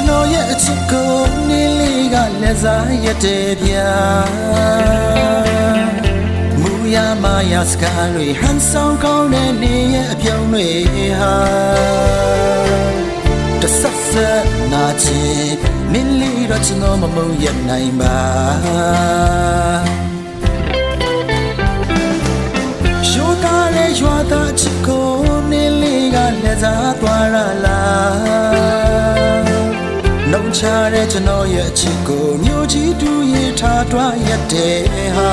တော်ရဲ့အချစ်ကိုနေလေးကလက်စားရတဲ့ဗျာမူရမရစကားတွေဟန်ဆောင်ကောင်းတဲ့နေရဲ့အပြုံးတွေဟာတဆက်ဆက်နာချင်မင်းလေးတော့ကျွန်တော်မမုန်းရနိုင်ပါရှိုးကားလေးရွာသားချစ်ကိုနေလေးကလက်စားသွားရလားနှုံချတဲ့ကျွန်တော်ရဲ့အချစ်ကိုမျိုးကြီးတူရထားတွားရတဲ့ဟာ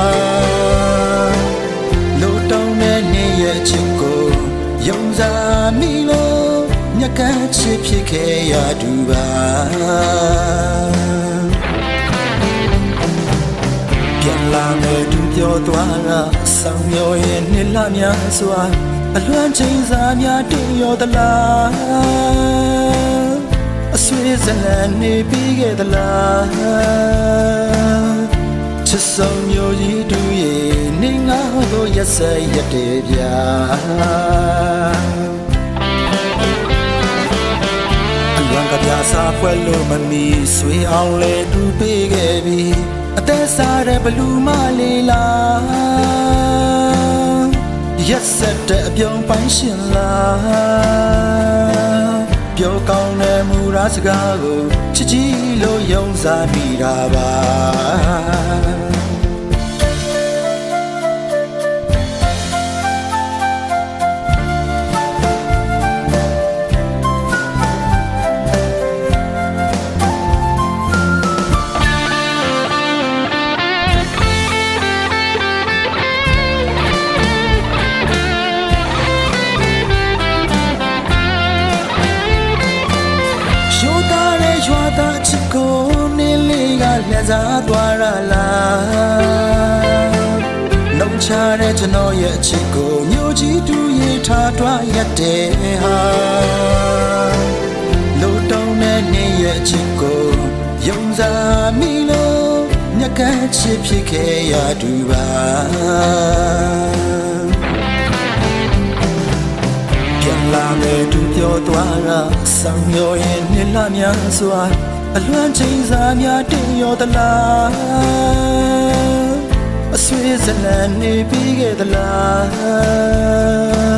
လို့တောင်းတဲ့နေရဲ့အချစ်ကိုယုံစားမိလို့ညကချစ်ဖြစ်ခဲ့ရတူပါပြန်လာမယ်သူပြောသွားတာဆောင်ရောရဲ့နှစ်လများစွာအလွမ်းချိန်စားများတင်ရောသလားအဆွေးစလန်နေပြီးခဲ့သလားချစ်ဆုံးမျိုးကြီးတူရဲ့နေငါတို့ရက်စက်ရက်တယ်ဗျာအလွမ်းကပြာစာဖွဲလို့မမီဆွေအောင်လေတူပေးခဲ့ပြီအသက်စားတဲ့ဘလူးမလေးလားရက်စက်တဲ့အပြုံးပိုင်းရှင်လားပြောကောင်းတဲ့မူရာစကားကိုချစ်ကြည်လို့ယုံစားမိတာပါလက်စားသွားရလားနှုံချတဲ့ကျွန်တော်ရဲ့အချစ်ကိုမျိုးကြီးတူရထားတွားရတဲ့ဟာလို့တောင်းတဲ့နေရဲ့အချစ်ကိုယုံစားမိလို့ညကချစ်ဖြစ်ခဲ့ရတူပါပြန်လာမယ်သူပြောသွားတာဆောင်ရောရဲ့နှစ်လများစွာအလွမ်းချိန်စားများတင်ရောသလားအဆွေးစလန်နေပြီးခဲ့သလား